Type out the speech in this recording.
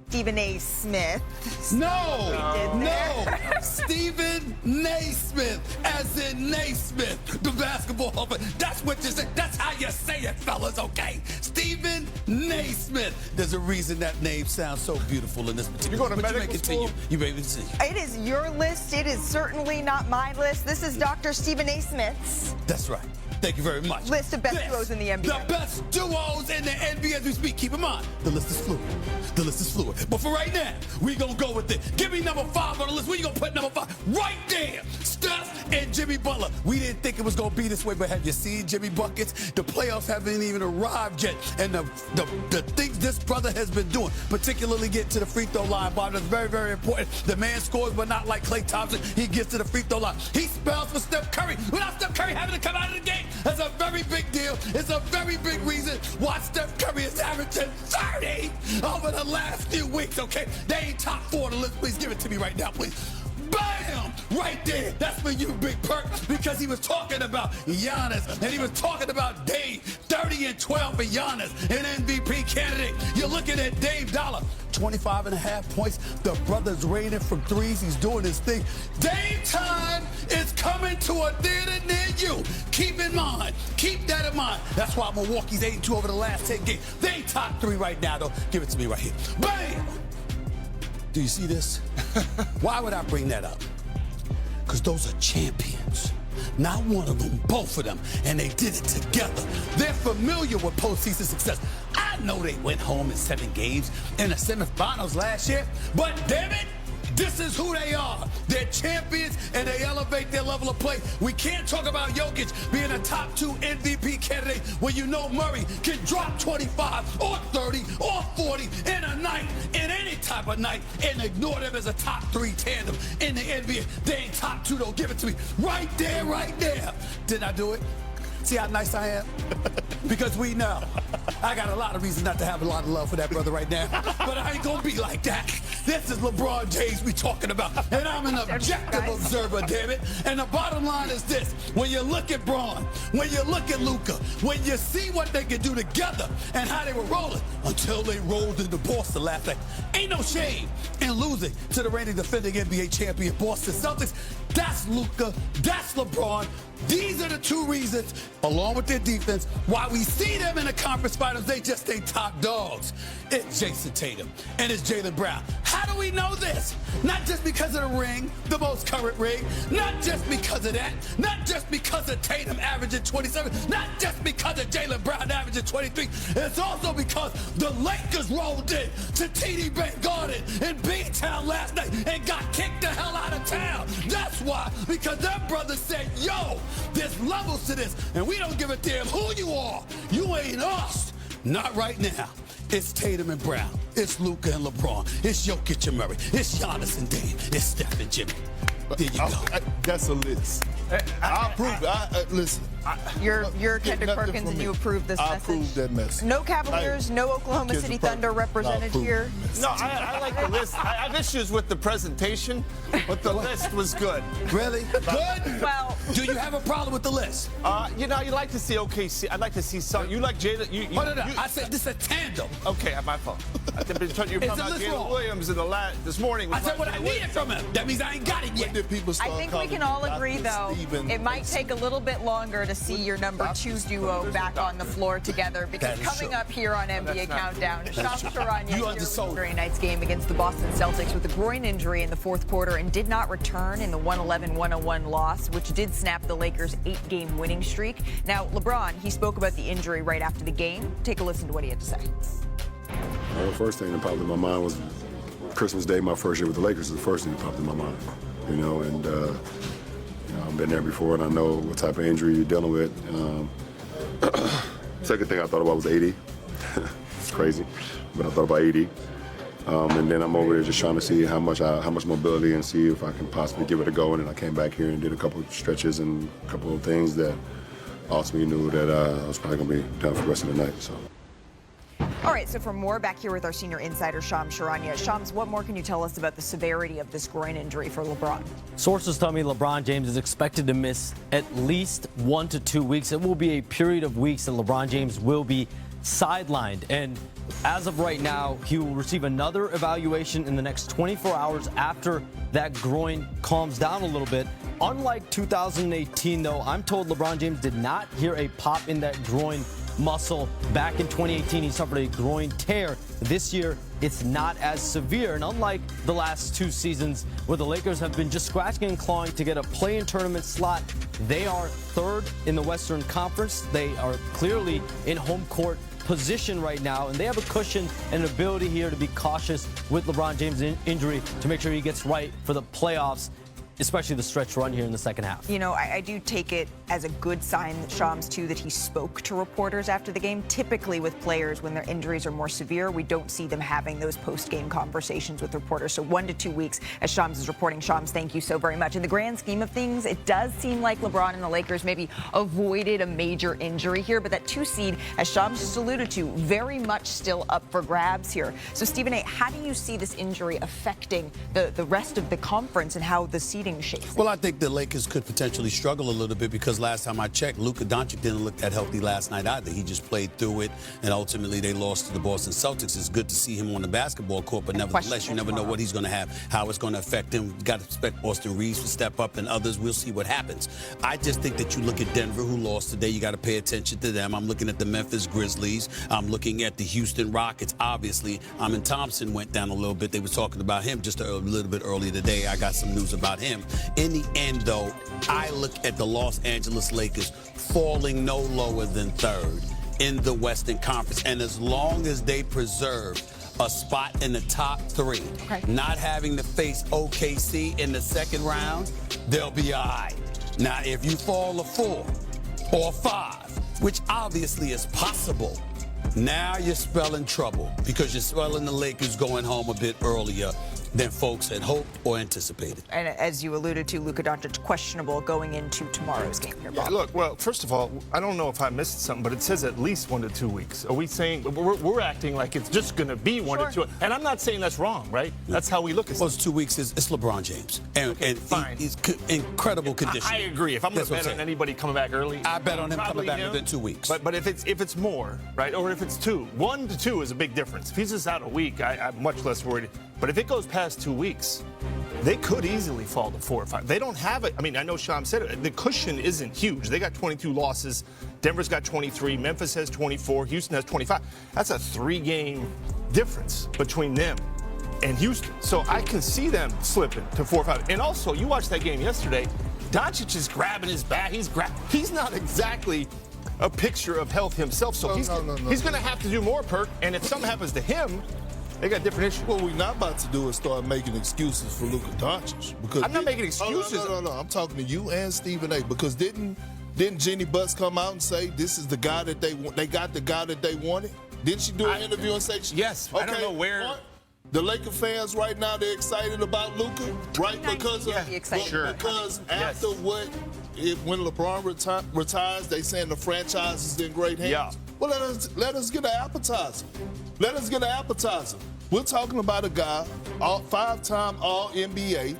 Stephen A. Smith. No. Stephen Naismith, as in Naismith, the basketball hopper. That's what you say. That's how you say it, fellas, okay? Stephen Naismith. There's a reason that name sounds so beautiful in this particular. You going to medical school? You may see. It is your list. It is certainly not my list. This is Dr. Stephen A. Smith's. That's right. Thank you very much. List of best duos in the NBA. The best duos in the NBA as we speak. Keep in mind, the list is fluid. The list is fluid. But for right now, we going to go with it. Give me number 5 on the list. Where you going to put number 5? Right there. Steph and Jimmy Butler. We didn't think it was going to be this way, but have you seen Jimmy Buckets? The playoffs haven't even arrived yet. And the things this brother has been doing, particularly getting to the free throw line, Bob, that's very, very important. The man scores, but not like Klay Thompson. He gets to the free throw line. He spells for Steph Curry. Without Steph Curry having to come out of the game, that's a very big deal. It's a very big reason why Steph Curry is averaging 30 over the last few weeks, okay? They ain't top 4 on the list. Please give it to me right now, please. Bam! Right there. That's for you, Big Perk, because he was talking about Giannis, and he was talking about Dave. 30 and 12 for Giannis, an MVP candidate. You're looking at Dave Dollar. 25.5 points. The brother's rated from threes. He's doing his thing. Dame time is coming to a theater near you. Keep in mind. Keep that in mind. That's why Milwaukee's 8-2 over the last 10 games. They ain't top 3 right now, though. Give it to me right here. Bam! Do you see this? Why would I bring that up? Because those are champions. Not one of them, both of them. And they did it together. They're familiar with postseason success. I know they went home in 7 games in the semifinals last year, but damn it, this is who they are. They're champions, and they elevate their level of play. We can't talk about Jokic being a top 2 MVP candidate when you know Murray can drop 25 or 30 or 40 in a night, in any type of night, and ignore them as a top 3 tandem in the NBA. They ain't top 2, though. Give it to me. Right there, right there. Didn't I do it? See how nice I am? Because we know. I got a lot of reasons not to have a lot of love for that brother right now. But I ain't gonna be like that. This is LeBron James we talking about. And I'm an objective observer, damn it. And the bottom line is this. When you look at Bron, when you look at Luka, when you see what they can do together and how they were rolling until they rolled into Boston last night. Ain't no shame in losing to the reigning defending NBA champion Boston Celtics. That's Luka. That's LeBron. These are the 2 reasons, along with their defense, why we see them in the conference finals. They just ain't top dogs. It's Jason Tatum and it's Jaylen Brown. How do we know this? Not just because of the ring, the most current ring. Not just because of that. Not just because of Tatum averaging 27. Not just because of Jaylen Brown averaging 23. It's also because the Lakers rolled in to TD Bank Garden in B-Town last night and got kicked the hell out of town. That's why. Because them brothers said, yo, there's levels to this, and we don't give a damn who you are. You ain't us. Not right now. It's Tatum and Brown. It's Luka and LeBron. It's Jokic and Murray. It's Giannis and Dame. It's Steph and Jimmy. There you go. That's a list. I approve it. Listen. You're Kendrick Perkins, and you approve this message. I approve that message. No Cavaliers, no Oklahoma City Thunder represented here. No, I like the list. I have issues with the presentation, but the list was good. Really? Good? Well, do you have a problem with the list? You know, you like to see OKC. I'd like to see some. You like Jalen. No. I said this is a tandem. Okay, my fault. You're talking about Jalen Williams in the this morning. I said what I needed from him. That means I ain't got it yet. I think we can all agree, though, it might take a little bit longer to see your number 2 duo back on the floor together, because coming up here on NBA Countdown, Shams Charania here with Saturday night's game against the Boston Celtics with a groin injury in the 4th quarter and did not return in the 111-101 loss, which did snap the Lakers' 8-game winning streak. Now, LeBron, he spoke about the injury right after the game. Take a listen to what he had to say. Well, the first thing that popped in my mind was Christmas Day, my first year with the Lakers, is the first thing that popped in my mind. You know, and I've been there before, and I know what type of injury you're dealing with. Second thing I thought about was 80. It's crazy, but I thought about 80. And then I'm over there just trying to see how much mobility and see if I can possibly give it a go. And then I came back here and did a couple of stretches and a couple of things that ultimately knew that I was probably going to be done for the rest of the night. So. All right, so for more, back here with our senior insider, Shams Charania. Shams, what more can you tell us about the severity of this groin injury for LeBron? Sources tell me LeBron James is expected to miss at least 1 to 2 weeks. It will be a period of weeks that LeBron James will be sidelined. And as of right now, he will receive another evaluation in the next 24 hours after that groin calms down a little bit. Unlike 2018, though, I'm told LeBron James did not hear a pop in that groin muscle. Back in 2018, he suffered a groin tear. This year, it's not as severe. And unlike the last 2 seasons where the Lakers have been just scratching and clawing to get a play-in tournament slot, they are 3rd in the Western Conference. They are clearly in home court position right now, and they have a cushion and an ability here to be cautious with LeBron James' injury to make sure he gets right for the playoffs, especially the stretch run here in the second half. You know, I do take it as a good sign, Shams, too, that he spoke to reporters after the game. Typically with players, when their injuries are more severe, we don't see them having those post-game conversations with reporters. So 1 to 2 weeks, as Shams is reporting. Shams, thank you so very much. In the grand scheme of things, it does seem like LeBron and the Lakers maybe avoided a major injury here, but that 2 seed, as Shams just alluded to, very much still up for grabs here. So, Stephen A., how do you see this injury affecting the rest of the conference and how the seeding shapes? Well, I think the Lakers could potentially struggle a little bit because last time I checked, Luka Doncic didn't look that healthy last night either. He just played through it, and ultimately they lost to the Boston Celtics. It's good to see him on the basketball court, but nevertheless, you never know what he's going to have, how it's going to affect him. Got to expect Austin Reeves to step up and others. We'll see what happens. I just think that you look at Denver, who lost today. You got to pay attention to them. I'm looking at the Memphis Grizzlies. I'm looking at the Houston Rockets. Obviously, Amin Thompson went down a little bit. They were talking about him just a little bit earlier today. I got some news about him. In the end, though, I look at the Los Angeles Lakers falling no lower than 3rd in the Western Conference. And as long as they preserve a spot in the top 3, not having to face OKC in the second round, they'll be all right. Now, if you fall to 4 or 5, which obviously is possible, now you're spelling trouble because you're spelling the Lakers going home a bit earlier than folks had hoped or anticipated. And as you alluded to, Luka Doncic questionable going into tomorrow's game here, Bob. Yeah, look, well, first of all, I don't know if I missed something, but it says at least 1 to 2 weeks. Are we saying we're acting like it's just going to be 1 to 2? And I'm not saying that's wrong, right? That's how we look at it. Well, 2 weeks it's LeBron James, and fine. He's incredible condition. I agree. If I'm going to bet on anybody coming back early, I bet on him coming back within 2 weeks. But if it's more, right, or if it's 2, 1 to 2 is a big difference. If he's just out a week, I'm much less worried. But if it goes past 2 weeks, they could easily fall to 4 or 5. They don't have it. I mean, I know Sham said it. The cushion isn't huge. They got 22 losses. Denver's got 23. Memphis has 24. Houston has 25. That's a 3-game difference between them and Houston. So I can see them slipping to 4 or 5. And also, you watched that game yesterday. Doncic is grabbing his back. He's not exactly a picture of health himself. So he's going to have to do more, Perk. And if something happens to him, they got different issues. What we're not about to do is start making excuses for Luka Doncic. Because I'm not making excuses. No. I'm talking to you and Stephen A. Because didn't Jenny Butts come out and say this is the guy that they want? They got the guy that they wanted. Didn't she do an interview and say? Yes. Okay, I don't know where. The Laker fans right now, they're excited about Luka, right? Because after when LeBron retires, they saying the franchise is in great hands. Yeah. Well, let us get an appetizer. Let us get an appetizer. We're talking about a guy, 5-time All-NBA,